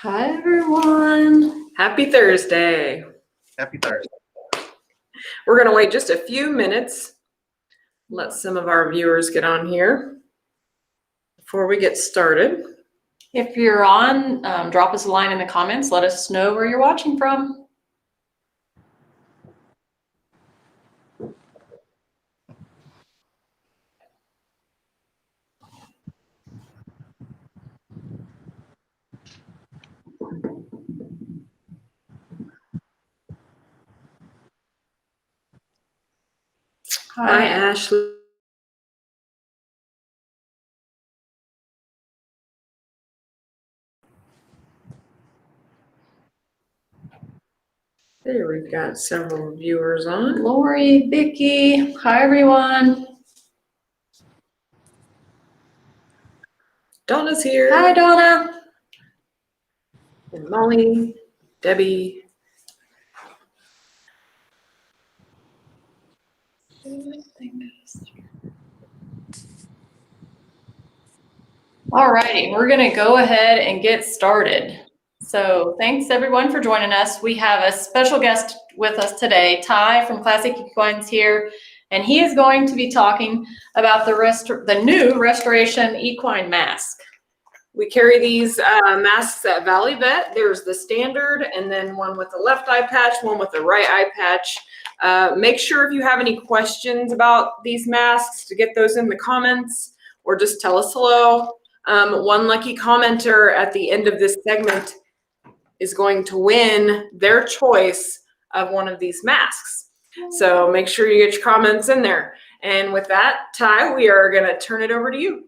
Hi, everyone. Happy Thursday. Happy Thursday. We're going to wait just a few minutes, let some of our viewers get on here before we get started. If you're on, drop us a line in the comments. Let us know where you're watching from. Hi, Ashley. There, we've got several viewers on. Lori, Vicki, hi, everyone. Donna's here. Hi, Donna. And Molly, Debbie. All righty, we're going to go ahead and get started. So thanks everyone for joining us. We have a special guest with us today. Ty from Classic Equine's here, and he is going to be talking about the new Restoration Equine Mask. We carry these masks at Valley Vet. There's the standard, and then one with the left eye patch, one with the right eye patch. Make sure if you have any questions about these masks to get those in the comments, or just tell us hello. One lucky commenter at the end of this segment is going to win their choice of one of these masks. So make sure you get your comments in there. And with that, Ty, we are going to turn it over to you.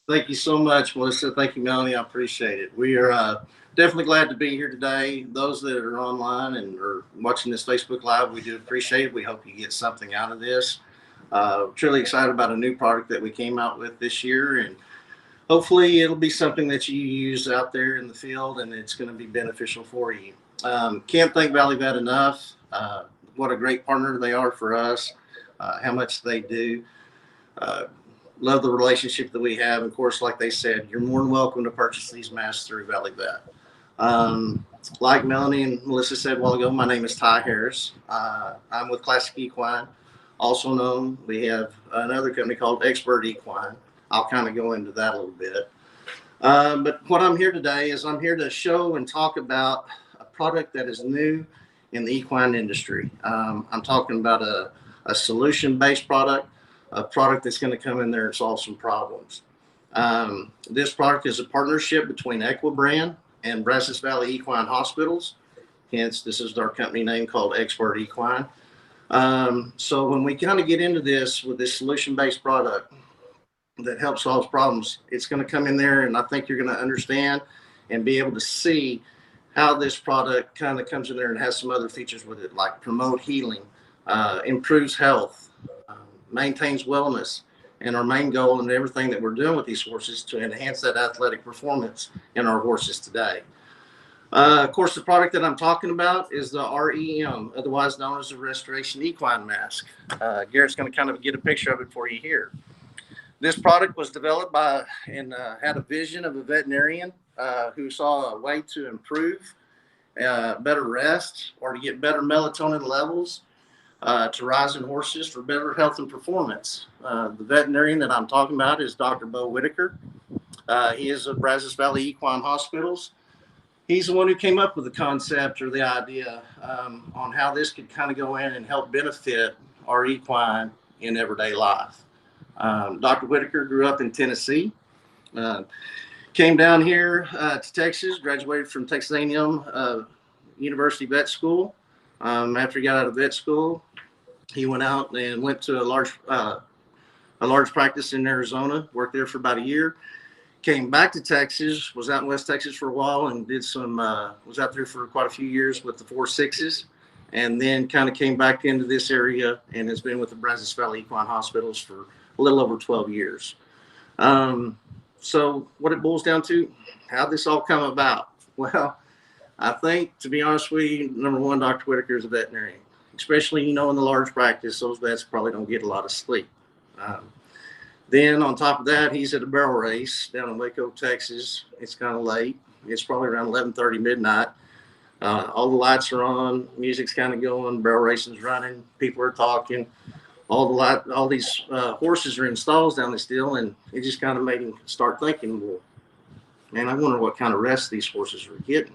Thank you so much, Melissa. Thank you, Melanie. I appreciate it. We are definitely glad to be here today. Those that are online and are watching this Facebook Live, we do appreciate it. We hope you get something out of this. Truly excited about a new product that we came out with this year, and hopefully it'll be something that you use out there in the field and it's going to be beneficial for you. Can't thank Valley Vet enough. What a great partner they are for us, how much they do. Love the relationship that we have. Of course, like they said, you're more than welcome to purchase these masks through Valley Vet. Like Melanie and Melissa said a while ago, my name is Ty Harris. I'm with Classic Equine. Also known, we have another company called Expert Equine. I'll kind of go into that a little bit. But what I'm here today is I'm here to show and talk about a product that is new in the equine industry. I'm talking about a solution-based product, a product that's going to come in there and solve some problems. This product is a partnership between Equibrand and Brazos Valley Equine Hospitals. Hence, this is our company name called Expert Equine. So when we kind of get into this with this solution-based product that helps solve problems, it's going to come in there, and I think you're going to understand and be able to see how this product kind of comes in there and has some other features with it, like promote healing, improves health, maintains wellness, and our main goal and everything that we're doing with these horses to enhance that athletic performance in our horses today. Of course, the product that I'm talking about is the REM, otherwise known as the Restoration Equine Mask. Garrett's going to kind of get a picture of it for you here. This product was developed by and had a vision of a veterinarian who saw a way to improve better rest or to get better melatonin levels to rise in horses for better health and performance. The veterinarian that I'm talking about is Dr. Bo Whitaker. He is of Brazos Valley Equine Hospitals. He's the one who came up with the concept or the idea on how this could kind of go in and help benefit our equine in everyday life. Dr. Whitaker grew up in Tennessee, came down here to Texas, graduated from Texas A&M University Vet School. After he got out of vet school, he went out and went to a large practice in Arizona, worked there for about a year, came back to Texas, was out in West Texas for a while and did some, was out there for quite a few years with the 4-6s, and then kind of came back into this area and has been with the Brazos Valley Equine Hospitals for a little over 12 years. So what it boils down to, how this all come about? Well, I think, to be honest with you, number one, Dr. Whitaker is a veterinarian. Especially, in the large practice, those vets probably don't get a lot of sleep. Then on top of that, he's at a barrel race down in Waco, Texas. It's kind of late. It's probably around 11:30 midnight. All the lights are on, music's kind of going, barrel racing's running, people are talking. All these horses are in stalls down this deal, and it just kind of made him start thinking, well, man, I wonder what kind of rest these horses are getting.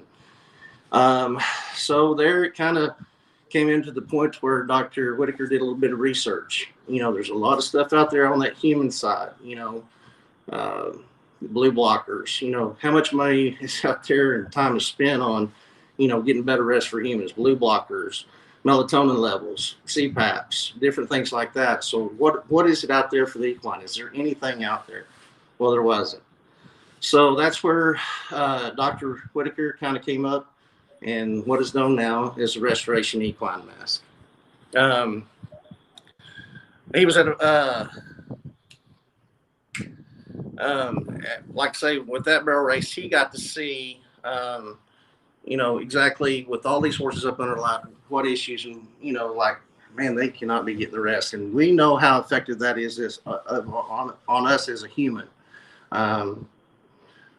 So there it kind of came into the point where Dr. Whitaker did a little bit of research. There's a lot of stuff out there on that human side, blue blockers, how much money is out there and time is spent on, getting better rest for humans, blue blockers, melatonin levels, CPAPs, different things like that. So what is it out there for the equine? Is there anything out there? Well, there wasn't. So that's where Dr. Whitaker kind of came up, and what is known now as the Restoration Equine Mask. He was at like I say, with that barrel race, he got to see, exactly with all these horses up under light, what issues, and like, man, they cannot be getting the rest, and we know how effective that is on us as a human.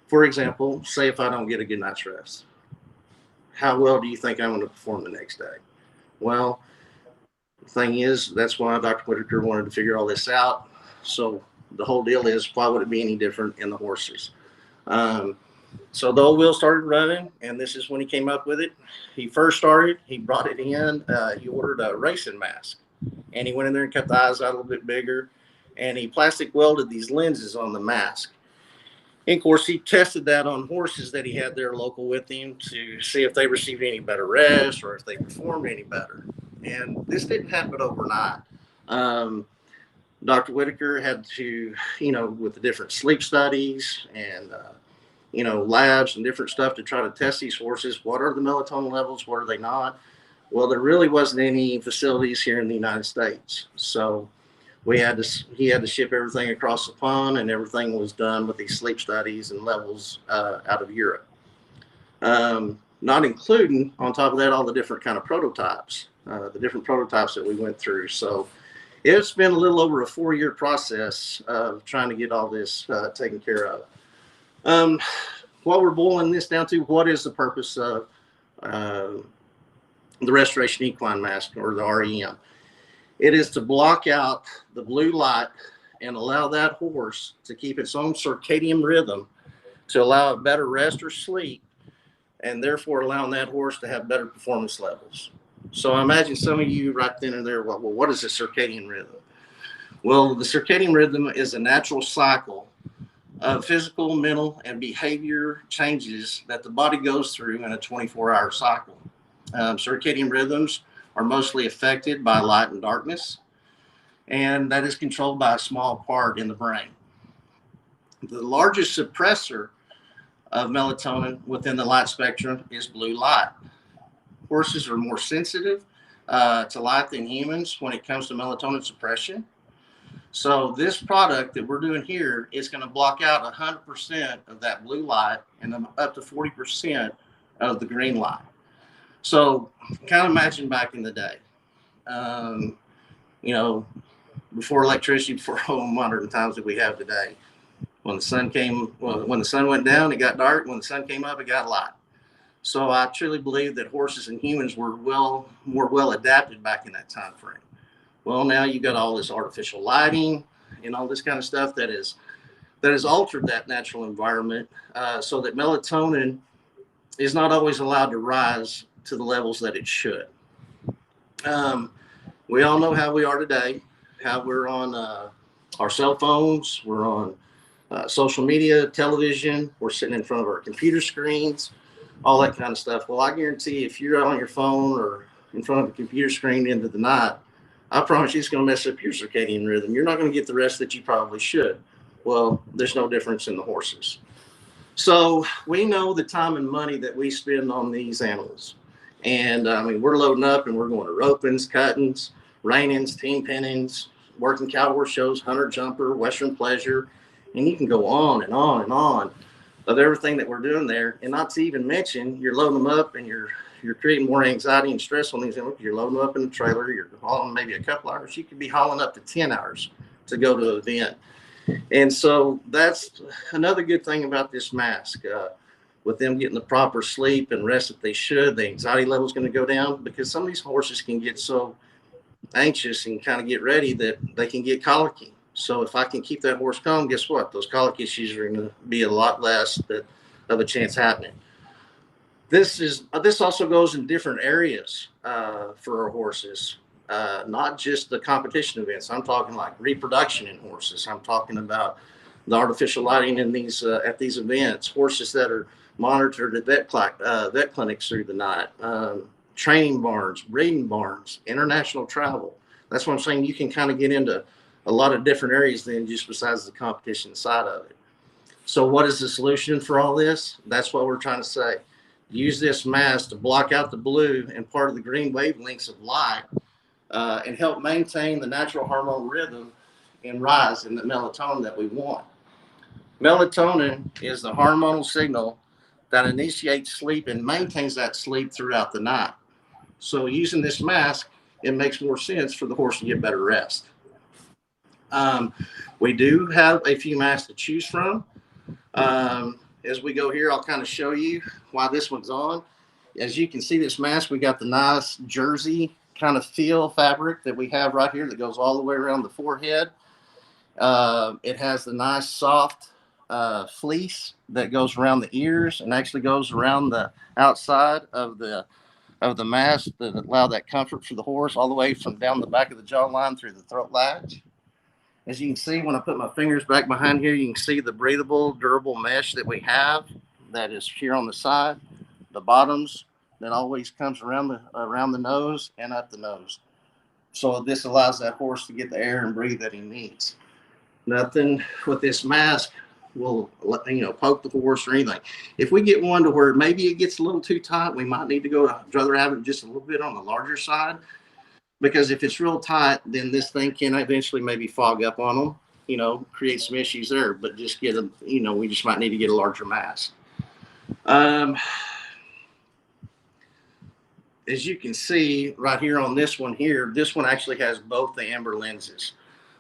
For example, say if I don't get a good night's rest, how well do you think I'm going to perform the next day? Well, the thing is, that's why Dr. Whitaker wanted to figure all this out. So the whole deal is, why would it be any different in the horses? So the old wheel started running, and this is when he came up with it. He first started, he brought it in, he ordered a racing mask, and he went in there and cut the eyes out a little bit bigger, and he plastic welded these lenses on the mask. And of course, he tested that on horses that he had there local with him to see if they received any better rest or if they performed any better. And this didn't happen overnight. Dr. Whitaker had to, with the different sleep studies and, labs and different stuff to try to test these horses. What are the melatonin levels? What are they not? Well, there really wasn't any facilities here in the United States. So he had to ship everything across the pond, and everything was done with these sleep studies and levels out of Europe. Not including, on top of that, all the different kind of prototypes, that we went through. So it's been a little over a 4-year process of trying to get all this taken care of. What we're boiling this down to, what is the purpose of the Restoration Equine Mask, or the REM? It is to block out the blue light and allow that horse to keep its own circadian rhythm, to allow it better rest or sleep, and therefore allowing that horse to have better performance levels. So I imagine some of you right then and there, well, what is a circadian rhythm? Well, the circadian rhythm is a natural cycle of physical, mental, and behavior changes that the body goes through in a 24-hour cycle. Circadian rhythms are mostly affected by light and darkness, and that is controlled by a small part in the brain. The largest suppressor of melatonin within the light spectrum is blue light. Horses are more sensitive to light than humans when it comes to melatonin suppression. So this product that we're doing here is going to block out 100% of that blue light and up to 40% of the green light. So kind of imagine back in the day, before electricity, before all the modern times that we have today. When the sun went down, it got dark. When the sun came up, it got light. So I truly believe that horses and humans were more well adapted back in that time frame. Well, now you got all this artificial lighting and all this kind of stuff that has altered that natural environment, so that melatonin is not always allowed to rise to the levels that it should. We all know how we are today, how we're on our cell phones, we're on social media, television, we're sitting in front of our computer screens, all that kind of stuff. Well, I guarantee if you're on your phone or in front of a computer screen into the night, I promise you it's going to mess up your circadian rhythm. You're not going to get the rest that you probably should. Well, there's no difference in the horses. So we know the time and money that we spend on these animals. And we're loading up and we're going to ropings, cuttings, rein-ins, team pennings, working cow horse shows, hunter jumper, Western pleasure, and you can go on and on and on of everything that we're doing there. And not to even mention, you're loading them up and you're creating more anxiety and stress on these animals. You're loading them up in the trailer, you're hauling maybe a couple hours. You could be hauling up to 10 hours to go to an event. And so that's another good thing about this mask. with them getting the proper sleep and rest that they should, the anxiety level is going to go down, because some of these horses can get so anxious and kind of get ready that they can get colicky. So if I can keep that horse calm, guess what? Those colic issues are going to be a lot less of a chance happening. This also goes in different areas for our horses, not just the competition events. I'm talking like reproduction in horses. I'm talking about the artificial lighting in these at these events. Horses that are monitored at vet clinics through the night. Training barns, breeding barns, international travel. That's what I'm saying. You can kind of get into a lot of different areas than just besides the competition side of it. So what is the solution for all this? That's what we're trying to say. Use this mask to block out the blue and part of the green wavelengths of light and help maintain the natural hormonal rhythm and rise in the melatonin that we want. Melatonin is the hormonal signal that initiates sleep and maintains that sleep throughout the night. So using this mask, it makes more sense for the horse to get better rest. We do have a few masks to choose from. As we go here, I'll kind of show you why this one's on. As you can see, this mask, we got the nice jersey kind of feel fabric that we have right here that goes all the way around the forehead. It has the nice soft fleece that goes around the ears and actually goes around the outside of the mask that allow that comfort for the horse all the way from down the back of the jawline through the throat latch. As you can see, when I put my fingers back behind here, you can see the breathable, durable mesh that we have that is here on the side, the bottoms that always comes around the nose and up the nose. So this allows that horse to get the air and breathe that he needs. Nothing with this mask will poke the horse or anything. If we get one to where maybe it gets a little too tight, we might need to go. I'd rather have it just a little bit on the larger side. Because if it's real tight, then this thing can eventually maybe fog up on them, create some issues there. But just get them, we just might need to get a larger mask. As you can see right here on this one here, this one actually has both the amber lenses.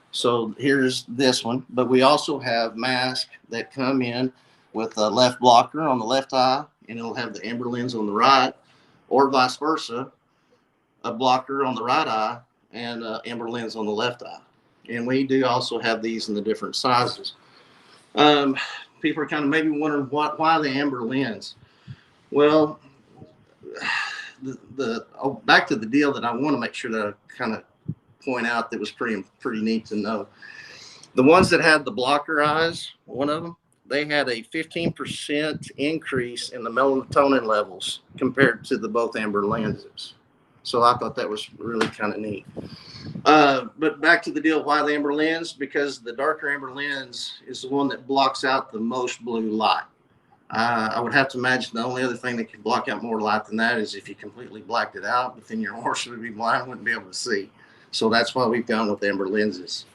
So here's this one, but we also have masks that come in with a left blocker on the left eye, and it'll have the amber lens on the right, or vice versa. A blocker on the right eye and amber lens on the left eye. And we do also have these in the different sizes. People are kind of maybe wondering why the amber lens. Well, back to the deal that I want to make sure that I kind of point out that was pretty neat to know. The ones that had the blocker eyes, one of them, they had a 15% increase in the melatonin levels compared to the both amber lenses. So I thought that was really kind of neat. But back to the deal, why the amber lens? Because the darker amber lens is the one that blocks out the most blue light. I would have to imagine the only other thing that could block out more light than that is if you completely blacked it out, but then your horse would be blind, wouldn't be able to see. So that's why we've gone with amber lenses.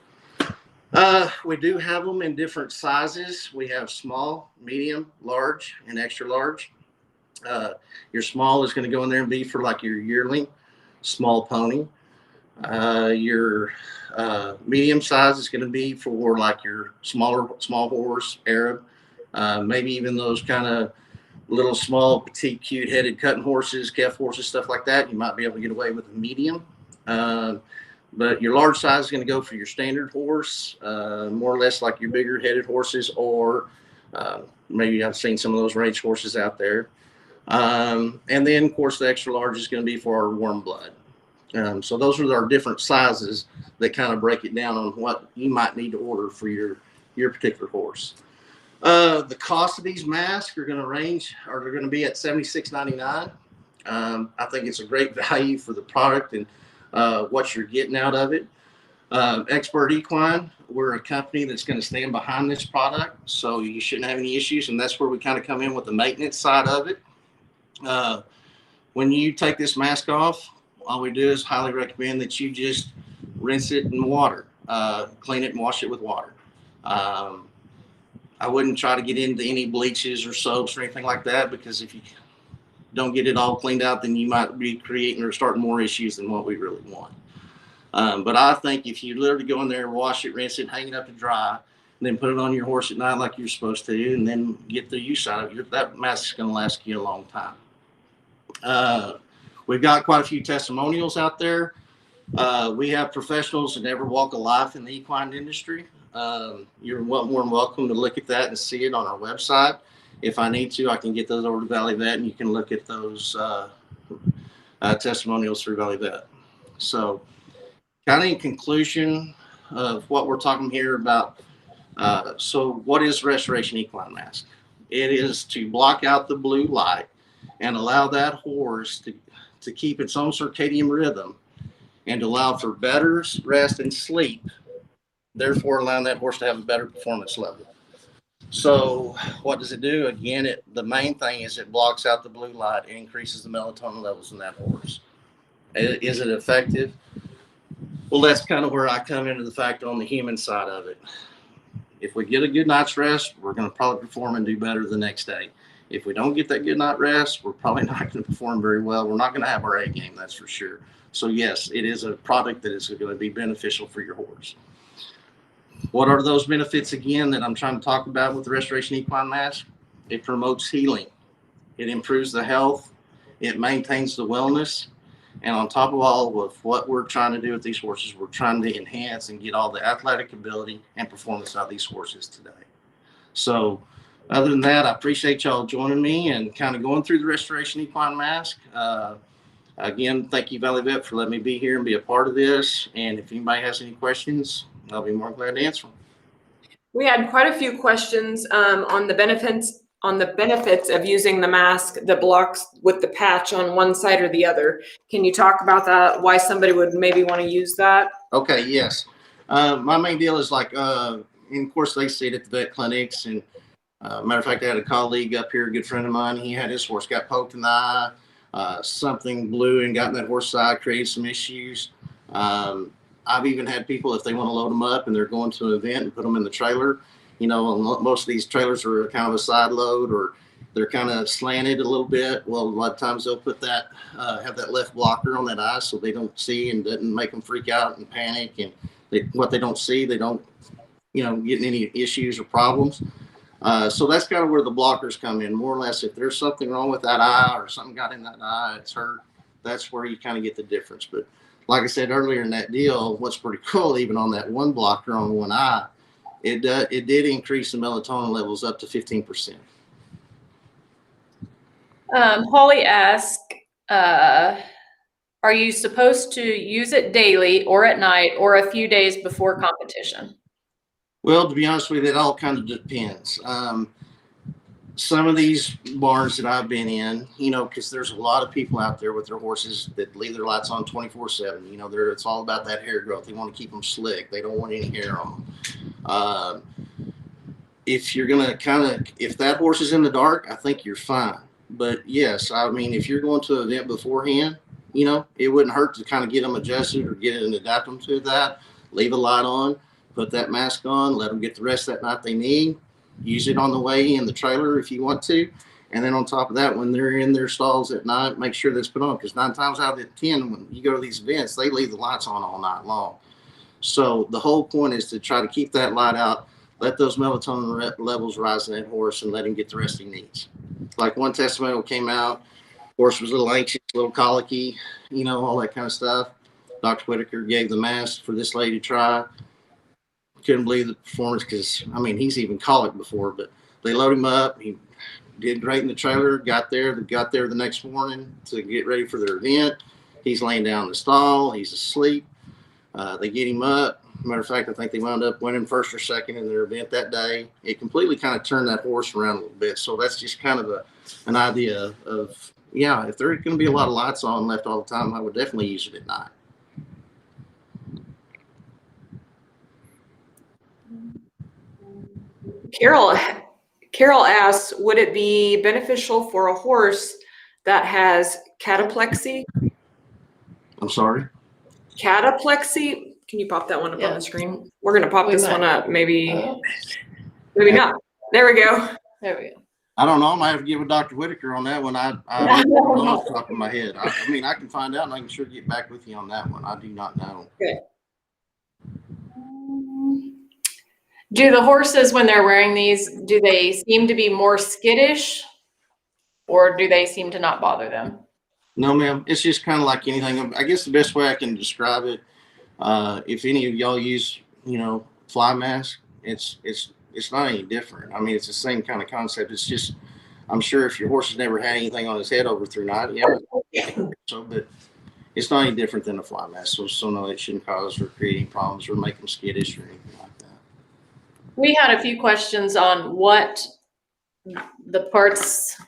We do have them in different sizes. We have small, medium, large, and extra large. Your small is going to go in there and be for like your yearling, small pony. Your medium size is going to be for like your small horse, Arab, maybe even those kind of little small, petite, cute headed cutting horses, calf horses, stuff like that. You might be able to get away with a medium. But your large size is going to go for your standard horse, more or less like your bigger headed horses, or maybe I've seen some of those range horses out there. And then, of course, the extra large is going to be for our warm blood. So those are our different sizes that kind of break it down on what you might need to order for your particular horse. The cost of these masks are going to range, or they're going to be at $76.99. I think it's a great value for the product and what you're getting out of it. Expert Equine, we're a company that's going to stand behind this product, so you shouldn't have any issues, and that's where we kind of come in with the maintenance side of it. When you take this mask off, all we do is highly recommend that you just rinse it in water, clean it and wash it with water. I wouldn't try to get into any bleaches or soaps or anything like that, because if you don't get it all cleaned out, then you might be creating or starting more issues than what we really want. But I think if you literally go in there, wash it, rinse it, hang it up to dry, then put it on your horse at night like you're supposed to, and then get the use out of it. That mask is going to last you a long time. We've got quite a few testimonials out there. We have professionals in every walk of life in the equine industry. You're more than welcome to look at that and see it on our website. If I need to, I can get those over to Valley Vet, and you can look at those testimonials through Valley Vet. So, kind of in conclusion of what we're talking here about, so what is Restoration Equine Mask? It is to block out the blue light and allow that horse to keep its own circadian rhythm and to allow for better rest and sleep, therefore allowing that horse to have a better performance level. So what does it do? Again, the main thing is it blocks out the blue light and increases the melatonin levels in that horse. Is it effective? Well, that's kind of where I come into the fact on the human side of it. If we get a good night's rest, we're going to probably perform and do better the next day. If we don't get that good night rest, we're probably not going to perform very well. We're not going to have our A game, that's for sure. So yes, it is a product that is going to be beneficial for your horse. What are those benefits again that I'm trying to talk about with the Restoration Equine Mask? It promotes healing. It improves the health. It maintains the wellness. And on top of all of what we're trying to do with these horses, we're trying to enhance and get all the athletic ability and performance out of these horses today. So other than that, I appreciate y'all joining me and kind of going through the Restoration Equine Mask. Again, thank you, Valley Vet, for letting me be here and be a part of this. And if anybody has any questions, I'll be more glad to answer them. We had quite a few questions on the benefits of using the mask that blocks with the patch on one side or the other. Can you talk about that? Why somebody would maybe want to use that? Okay, yes. My main deal is and of course they see it at the vet clinics. And matter of fact, I had a colleague up here, a good friend of mine. He had his horse got poked in the eye. Something blew and got in that horse's eye, created some issues. I've even had people, if they want to load them up and they're going to an event and put them in the trailer, most of these trailers are kind of a side load or they're kind of slanted a little bit. Well, a lot of times they'll put that, have that left blocker on that eye so they don't see and doesn't make them freak out and panic. And what they don't see, they don't, get any issues or problems. So that's kind of where the blockers come in, more or less. If there's something wrong with that eye or something got in that eye, it's hurt, that's where you kind of get the difference. But like I said earlier in that deal, what's pretty cool, even on that one blocker on one eye, it did increase the melatonin levels up to 15%. Holly asked, are you supposed to use it daily or at night or a few days before competition? Well, to be honest with you, it all kind of depends. Some of these barns that I've been in, because there's a lot of people out there with their horses that leave their lights on 24/7. It's all about that hair growth. They want to keep them slick. They don't want any hair on them. If you're going to if that horse is in the dark, I think you're fine. But yes, if you're going to an event beforehand, it wouldn't hurt to kind of get them adjusted or get it and adapt them to that. Leave a light on, put that mask on, let them get the rest that night they need. Use it on the way in the trailer if you want to. And then on top of that, when they're in their stalls at night, make sure that's put on, because 9 times out of 10, when you go to these events, they leave the lights on all night long. So the whole point is to try to keep that light out, let those melatonin levels rise in that horse, and let him get the rest he needs. Like one testimonial came out, horse was a little anxious, a little colicky, all that kind of stuff. Dr. Whitaker gave the mask for this lady to try. Couldn't believe the performance because, he's even colic before, but they loaded him up. He did great in the trailer, got there the next morning to get ready for their event. He's laying down in the stall. He's asleep. They get him up. Matter of fact, I think they wound up winning first or second in their event that day. It completely kind of turned that horse around a little bit. So that's just kind of an idea of, if there's going to be a lot of lights on left all the time, I would definitely use it at night. Carol asks, would it be beneficial for a horse that has cataplexy? I'm sorry? Cataplexy? Can you pop that one up on the screen? We're going to pop this one up. Maybe not. There we go. There we go. I don't know. I might have to give a Dr. Whitaker on that one. I don't know off the top of my head. I can find out and I can sure get back with you on that one. I do not know. Okay. Do the horses, when they're wearing these, do they seem to be more skittish, or do they seem to not bother them? No, ma'am. It's just kind of like anything. I guess the best way I can describe it, if any of y'all use, fly mask, it's not any different. I mean, it's the same kind of concept. It's just, I'm sure if your horse has never had anything on his head over through night, so, but it's not any different than a fly mask. So no, it shouldn't cause or create any problems or make them skittish or anything like that. We had a few questions on what the parts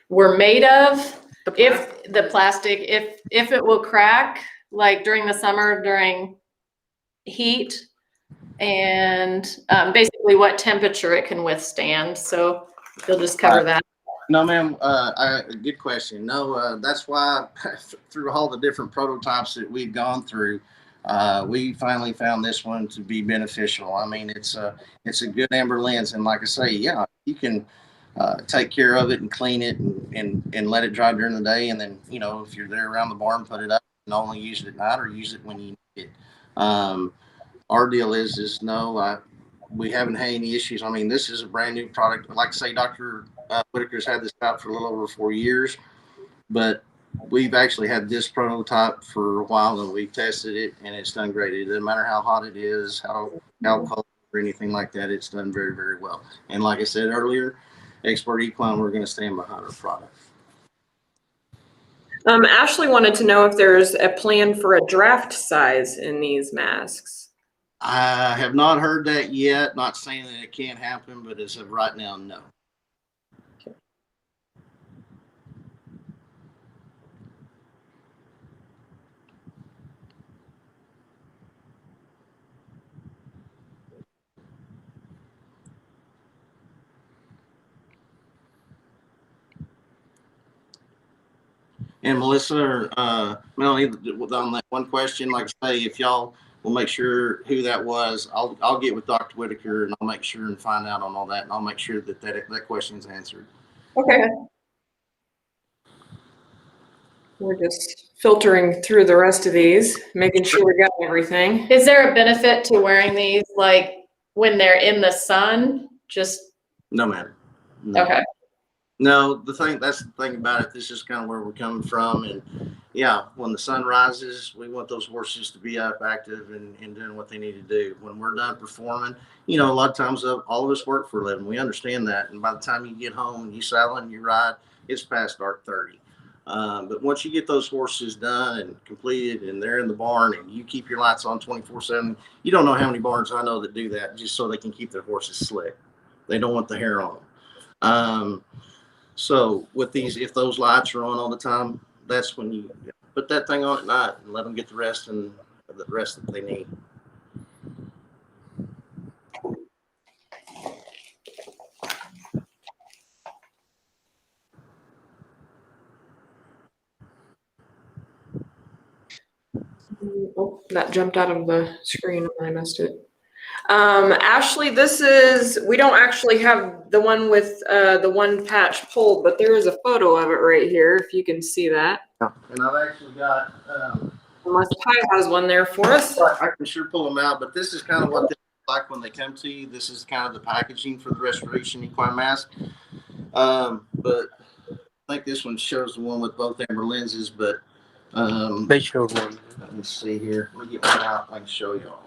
were made of. If the plastic, if it will crack, like during the summer, during heat, and basically what temperature it can withstand. So you'll just cover that. No, ma'am. Good question. No, that's why through all the different prototypes that we've gone through, we finally found this one to be beneficial. I mean, it's a good amber lens, and like I say, yeah, you can take care of it and clean it and let it dry during the day, and then if you're there around the barn, put it up and only use it at night or use it when you need it. Our deal is no, we haven't had any issues. I mean, this is a brand new product. Like I say, Dr. Whitaker's had this out for a little over 4 years, but we've actually had this prototype for a while and we've tested it and it's done great. It doesn't matter how hot it is, how cold or anything like that. It's done very, very well. And like I said earlier, Expert Equine, we're going to stand behind our product. Ashley wanted to know if there's a plan for a draft size in these masks. I have not heard that yet. Not saying that it can't happen, but as of right now, no. And Melissa or Melanie, on that one question, like I say, if y'all will make sure who that was, I'll get with Dr. Whitaker and I'll make sure and find out on all that, and I'll make sure that question is answered. Okay. We're just filtering through the rest of these, making sure we got everything. Is there a benefit to wearing these, like when they're in the sun? Just no, ma'am. No. Okay. No, that's the thing about it. This is kind of where we're coming from. And yeah, when the sun rises, we want those horses to be up, active, and doing what they need to do. When we're done performing, a lot of times all of us work for a living. We understand that. And by the time you get home and you saddle and you ride, it's past dark 30. But once you get those horses done and completed and they're in the barn and you keep your lights on 24/7, you don't know how many barns I know that do that just so they can keep their horses slick. They don't want the hair on them. So with these, if those lights are on all the time, that's when you put that thing on at night and let them get the rest that they need. Oh, that jumped out of the screen and I missed it. Ashley, we don't actually have the one with the one patch pulled, but there is a photo of it right here, if you can see that. And I've actually got, unless Ty has one there for us. I can sure pull them out, but this is kind of what they look like when they come to you. This is kind of the packaging for the Restoration Equine Mask. But I think this one shows the one with both amber lenses, but they showed one. Let me see here. Let me get one out. I can show y'all.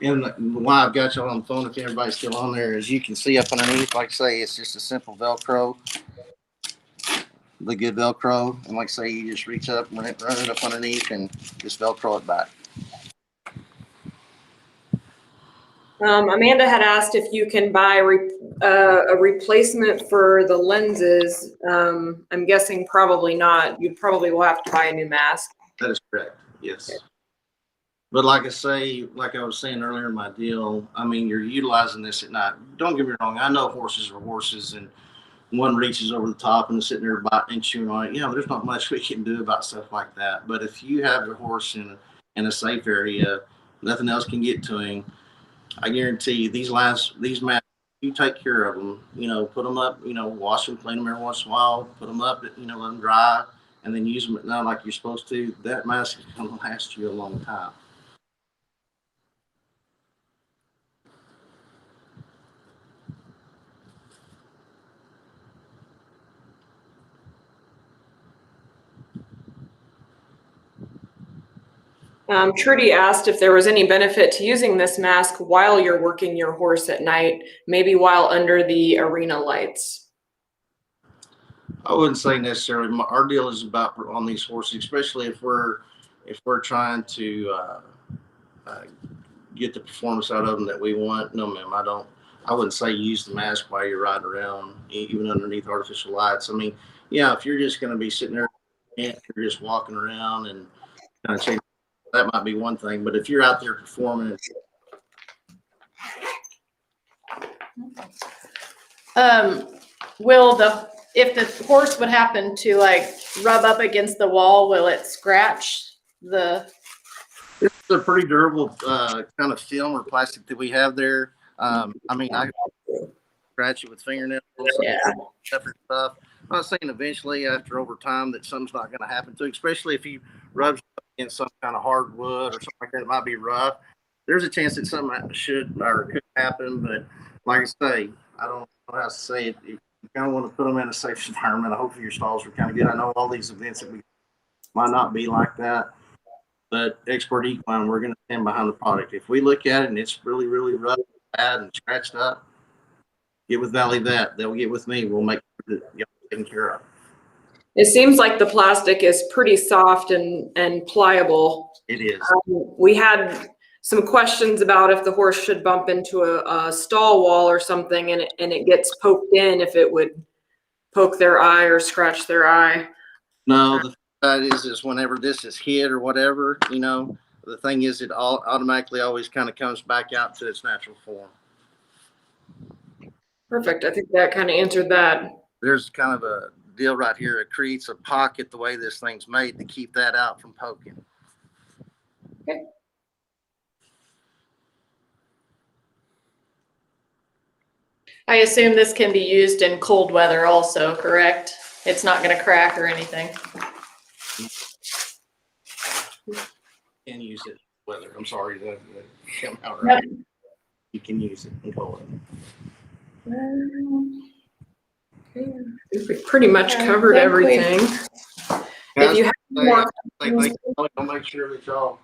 And why I've got y'all on the phone, if everybody's still on there, as you can see up underneath, like I say, it's just a simple Velcro, the good Velcro. And like I say, you just reach up, run it up underneath and just Velcro it back. Amanda had asked if you can buy a replacement for the lenses. I'm guessing probably not. You probably will have to buy a new mask. That is correct. Yes. Okay. But like I say, like I was saying earlier in my deal, I mean, you're utilizing this at night. Don't get me wrong. I know horses are horses and, one reaches over the top and is sitting there biting and chewing on it. There's not much we can do about stuff like that. But if you have your horse in a safe area, nothing else can get to him. I guarantee you these masks, you take care of them, put them up, wash them, clean them every once in a while, put them up, let them dry, and then use them at night like you're supposed to. That mask is going to last you a long time. Trudy asked if there was any benefit to using this mask while you're working your horse at night, maybe while under the arena lights. I wouldn't say necessarily. Our deal is about on these horses, especially if we're trying to get the performance out of them that we want. No, ma'am, I wouldn't say use the mask while you're riding around, even underneath artificial lights. I mean, if you're just going to be sitting there, and you're just walking around and kind of changing, that might be one thing. But if you're out there performing, if the horse would happen to rub up against the wall, will it scratch the? It's a pretty durable kind of film or plastic that we have there. I scratch it with fingernails, different stuff. I'm not saying eventually, after over time, that something's not going to happen to it, especially if he rubs up against some kind of hardwood or something like that. It might be rough. There's a chance that something should or could happen, but like I say, I don't know how to say it. You kind of want to put them in a safe environment. Hopefully your stalls are kind of good. I know all these events that we might not be like that, but Expert Equine, we're going to stand behind the product. If we look at it and it's really, really rough, bad, and scratched up, get with Valley Vet. They'll get with me. We'll make sure that you're taken care of. It seems like the plastic is pretty soft and pliable. It is. We had some questions about if the horse should bump into a stall wall or something and it gets poked in, if it would poke their eye or scratch their eye. No, the thing is whenever this is hit or whatever, the thing is it automatically always kind of comes back out to its natural form. Perfect. I think that kind of answered that. There's kind of a deal right here. It creates a pocket the way this thing's made to keep that out from poking. Okay. I assume this can be used in cold weather also, correct? It's not going to crack or anything. You can use it weather. I'm sorry that came out right. Yep. You can use it in cold weather. We pretty much covered everything. If you have more, I'll make sure that y'all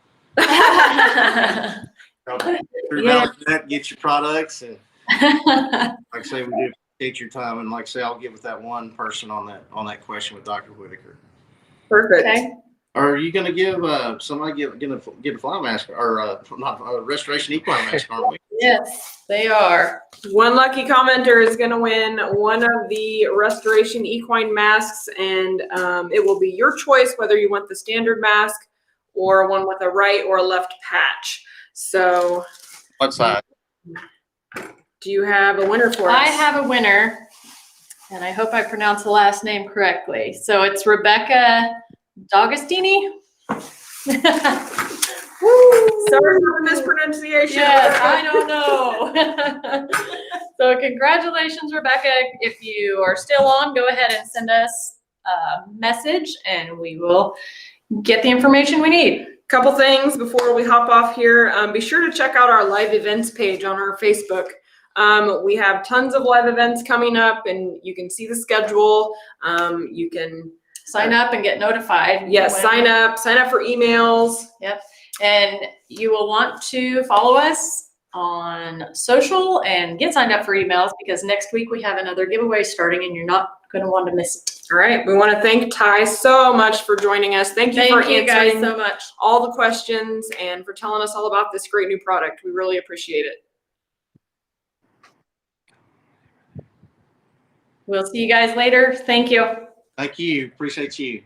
get your products, and like I say, we do appreciate your time, and like I say, I'll get with that one person on that question with Dr. Whitaker. Perfect. Okay. Are you going to give somebody get a fly mask or not a restoration equine mask, aren't we? Yes, they are. One lucky commenter is going to win one of the restoration equine masks, and it will be your choice whether you want the standard mask or one with a right or a left patch. So, what side? Do you have a winner for us? I have a winner, and I hope I pronounced the last name correctly. So it's Rebecca D'Agostini. Sorry for the mispronunciation. Yes, I don't know. So congratulations, Rebecca. If you are still on, go ahead and send us a message and we will get the information we need. Couple things before we hop off here. Be sure to check out our live events page on our Facebook. We have tons of live events coming up and you can see the schedule. You can sign up and get notified. Yes, sign up for emails. Yep. And you will want to follow us on social and get signed up for emails because next week we have another giveaway starting and you're not going to want to miss it. All right. We want to thank Ty so much for joining us. Thank you for answering guys so much. All the questions and for telling us all about this great new product. We really appreciate it. We'll see you guys later. Thank you. Thank you. Appreciate you.